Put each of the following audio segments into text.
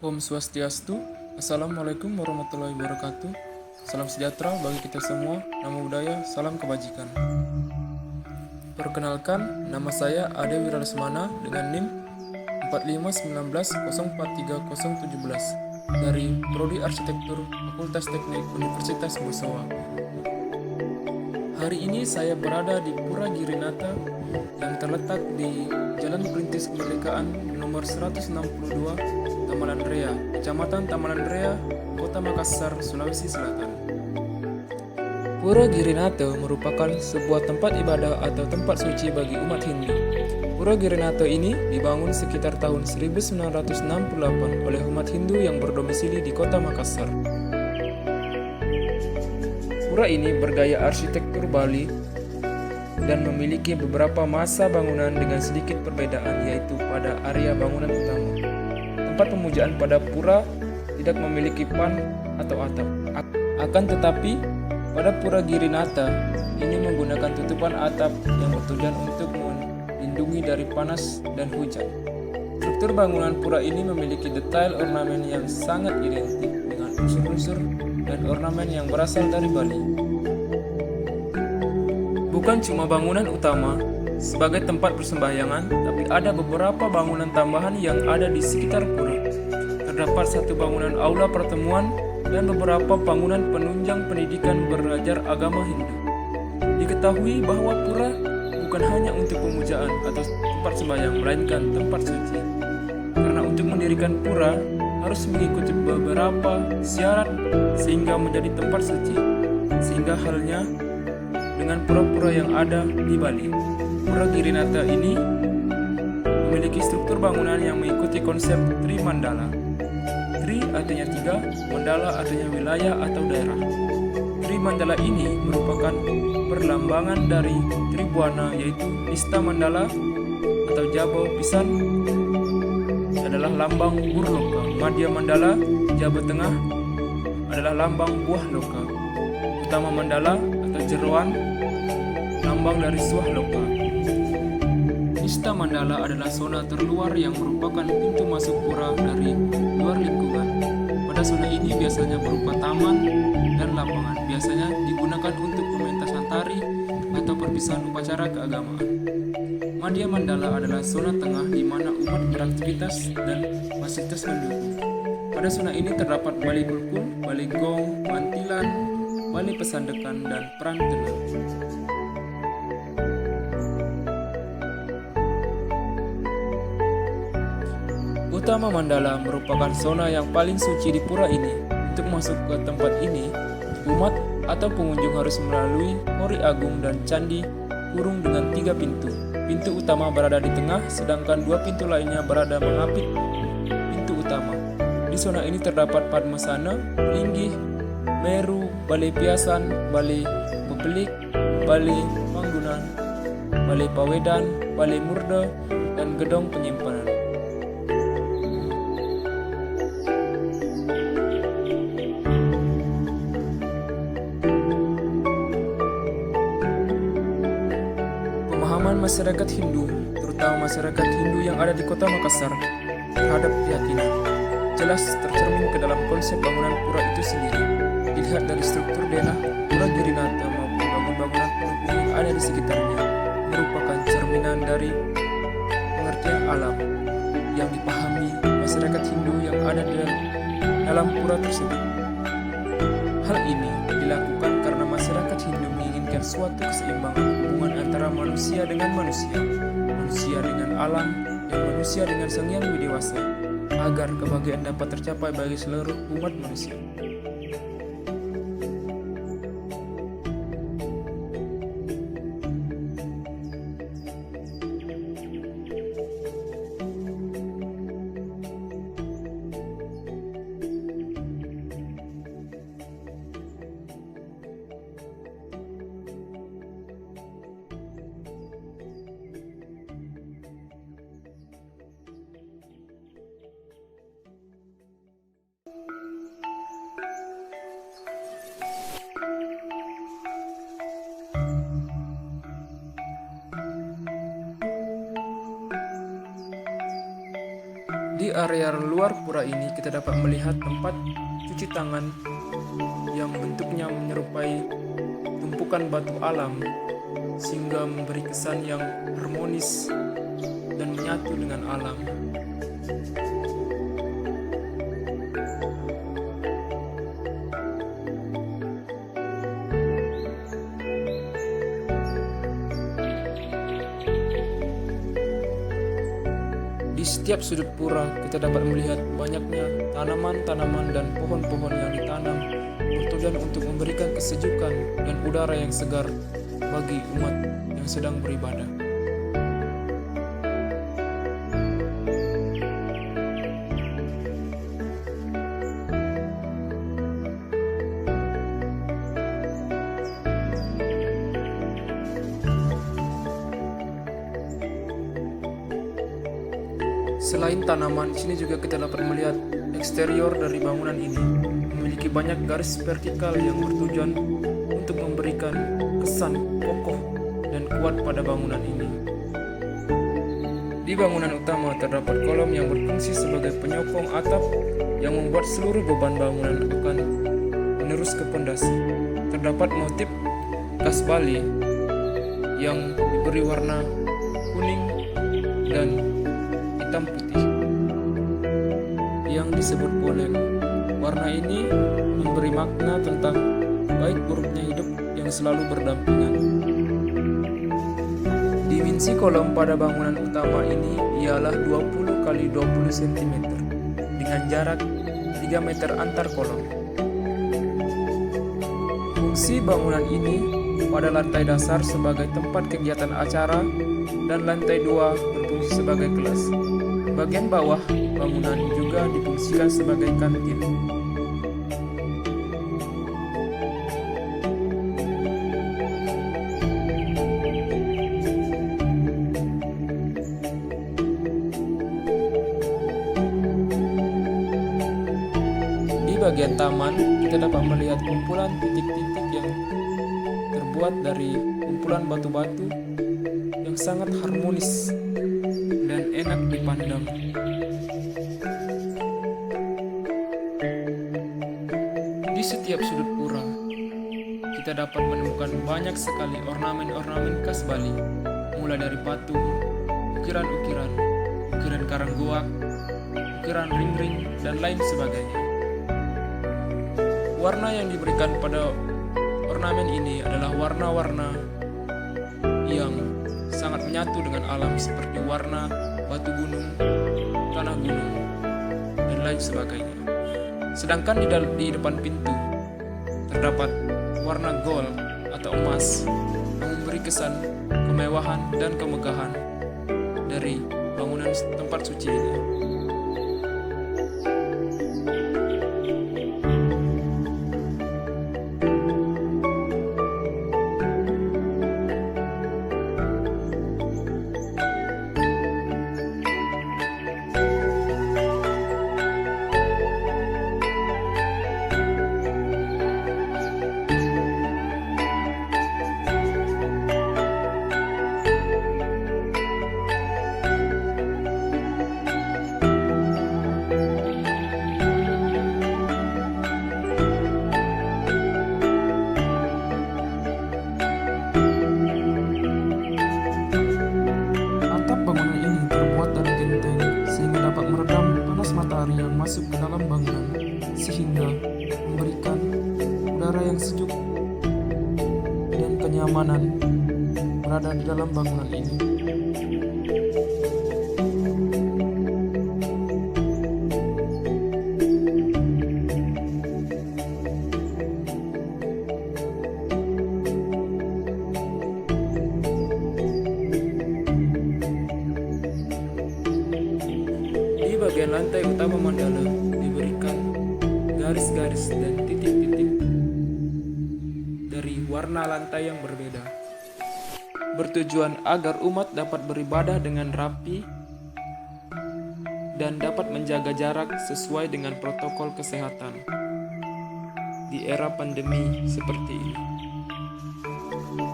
Om Swastiastu. Assalamualaikum warahmatullahi wabarakatuh. Salam sejahtera bagi kita semua. Namo Buddhaya, salam kebajikan. Perkenalkan, nama saya Ade Wiralesmana dengan NIM 4519043017 dari Prodi Arsitektur Fakultas Teknik Universitas Bosawa. Hari ini saya berada di Pura Girinata yang terletak di Jalan Perintis Kemerdekaan nomor 162, Tamalan Rea, Kecamatan Tamalan Rea, Kota Makassar, Sulawesi Selatan. Pura Girinata merupakan sebuah tempat ibadah atau tempat suci bagi umat Hindu. Pura Girinata ini dibangun sekitar tahun 1968 oleh umat Hindu yang berdomisili di Kota Makassar. Pura ini bergaya arsitektur Bali dan memiliki beberapa masa bangunan dengan sedikit perbedaan, yaitu pada area bangunan utama. Tempat pemujaan pada pura tidak memiliki pan atau atap. Akan tetapi, pada Pura Girinata ini menggunakan tutupan atap yang bertujuan untuk melindungi dari panas dan hujan. Struktur bangunan pura ini memiliki detail ornamen yang sangat identik dengan unsur-unsur dan ornamen yang berasal dari Bali. Bukan cuma bangunan utama sebagai tempat persembahyangan, tapi ada beberapa bangunan tambahan yang ada di sekitar pura. Terdapat satu bangunan aula pertemuan dan beberapa bangunan penunjang pendidikan belajar agama Hindu. Diketahui bahwa pura bukan hanya untuk pemujaan atau tempat sembahyang, melainkan tempat suci. Karena untuk mendirikan pura harus mengikuti beberapa syarat sehingga menjadi tempat suci. Sehingga halnya dengan pura-pura yang ada di Bali. Pura Girinata ini memiliki struktur bangunan yang mengikuti konsep Tri Mandala. Tri artinya tiga, Mandala artinya wilayah atau daerah. Tri Mandala ini merupakan perlambangan dari Tribuana, yaitu Nista Mandala atau Jabo Pisan adalah lambang Burloka. Madya Mandala, Jabo Tengah adalah lambang Buah Loka. Utama Mandala atau Jeroan, lambang dari Suah Loka. Nista Mandala adalah zona terluar yang merupakan pintu masuk pura dari luar lingkungan. Pada zona ini biasanya berupa taman dan lapangan. Biasanya digunakan untuk pementasan tari atau perpisahan upacara keagamaan. Madya Mandala adalah zona tengah di mana umat beraktivitas dan fasilitas mendukung. Pada zona ini terdapat Balai Kulkul, Balai Gong, Mantilan, Balai Pesandekan, dan Prantenan. Utama Mandala merupakan zona yang paling suci di pura ini. Untuk masuk ke tempat ini, umat atau pengunjung harus melalui Hori Agung dan Candi Kurung dengan 3 pintu. Pintu utama berada di tengah, sedangkan 2 pintu lainnya berada mengapit pintu utama. Di zona ini terdapat Padmasana, Linggih, Meru, Balai Piasan, Balai Bebelik, Balai Manggunan, Balai Pawedan, Balai Murda, dan Gedong Penyimpanan. Pemahaman masyarakat Hindu, terutama masyarakat Hindu yang ada di Kota Makassar, terhadap keyakinan jelas tercermin ke dalam konsep bangunan pura itu sendiri. Dilihat dari struktur denah Pura Girinata maupun bangunan-bangunan pendukung yang ada di sekitarnya, merupakan cerminan dari pengertian alam yang dipahami masyarakat Hindu yang ada di dalam pura tersebut. Hal ini dilakukan karena masyarakat Hindu menginginkan suatu keseimbangan hubungan antara manusia dengan manusia, manusia dengan alam, dan manusia dengan Sang Hyang Widewasa, agar kebahagiaan dapat tercapai bagi seluruh umat manusia. Di area luar pura ini kita dapat melihat tempat cuci tangan yang bentuknya menyerupai tumpukan batu alam sehingga memberi kesan yang harmonis dan menyatu dengan alam. Di setiap sudut pura kita dapat melihat banyaknya tanaman-tanaman dan pohon-pohon yang ditanam bertujuan untuk memberikan kesejukan dan udara yang segar bagi umat yang sedang beribadah. Selain tanaman, di sini juga kita dapat melihat eksterior dari bangunan ini memiliki banyak garis vertikal yang bertujuan untuk memberikan kesan kokoh dan kuat pada bangunan ini. Di bangunan utama terdapat kolom yang berfungsi sebagai penyokong atap yang membuat seluruh beban bangunan akan menerus ke pondasi. Terdapat motif khas Bali yang diberi warna kuning dan hitam putih yang disebut poleng. Warna ini memberi makna tentang baik buruknya hidup yang selalu berdampingan. Dimensi kolom pada bangunan utama ini ialah 20 x 20 cm dengan jarak 3 meter antar kolom. Fungsi bangunan ini pada lantai dasar sebagai tempat kegiatan acara dan lantai 2 berfungsi sebagai kelas. Bagian bawah bangunan juga difungsikan sebagai kantin. Di bagian taman, kita dapat melihat kumpulan titik-titik yang terbuat dari kumpulan batu-batu yang sangat harmonis dan enak dipandang. Di setiap sudut pura, kita dapat menemukan banyak sekali ornamen-ornamen khas Bali, mulai dari patung, ukiran-ukiran, ukiran karanggoak, ukiran ring-ring, dan lain sebagainya. Warna yang diberikan pada ornamen ini adalah warna-warna yang sangat menyatu dengan alam seperti warna batu gunung, tanah gunung, dan lain sebagainya. Sedangkan di depan pintu terdapat warna gold atau emas yang memberi kesan kemewahan dan kemegahan dari bangunan tempat suci ini. Matahari yang masuk ke dalam bangunan sehingga memberikan udara yang sejuk dan kenyamanan berada di dalam bangunan ini. Di bagian lantai utama mandala diberikan garis-garis dan titik-titik dari warna lantai yang berbeda, bertujuan agar umat dapat beribadah dengan rapi dan dapat menjaga jarak sesuai dengan protokol kesehatan di era pandemi seperti ini.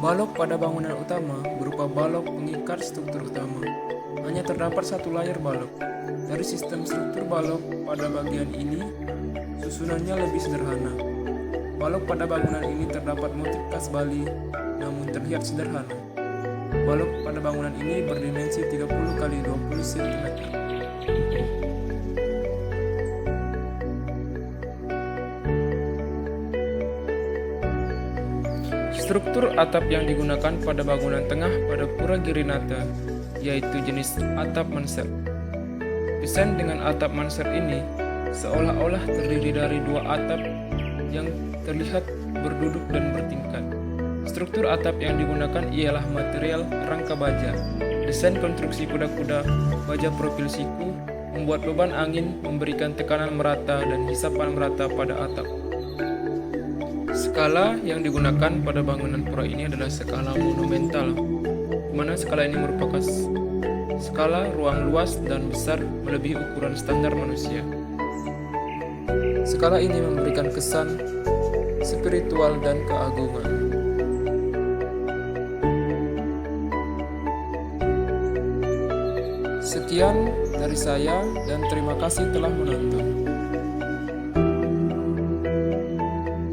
Balok pada bangunan utama berupa balok pengikat struktur utama. Hanya terdapat satu layar balok Dari sistem struktur balok pada bagian ini, susunannya lebih sederhana. Balok pada bangunan ini terdapat motif khas Bali, namun terlihat sederhana. Balok pada bangunan ini berdimensi 30 x 20 cm. Struktur atap yang digunakan pada bangunan tengah pada Pura Girinata yaitu jenis atap mansard. Desain dengan atap mansard ini seolah-olah terdiri dari dua atap yang terlihat berduduk dan bertingkat. Struktur atap yang digunakan ialah material rangka baja. Desain konstruksi kuda-kuda baja profil siku membuat beban angin memberikan tekanan merata dan hisapan merata pada atap. Skala yang digunakan pada bangunan pura ini adalah skala monumental, di mana skala ini merupakan skala ruang luas dan besar melebihi ukuran standar manusia. Skala ini memberikan kesan spiritual dan keagungan. Sekian dari saya dan terima kasih telah menonton.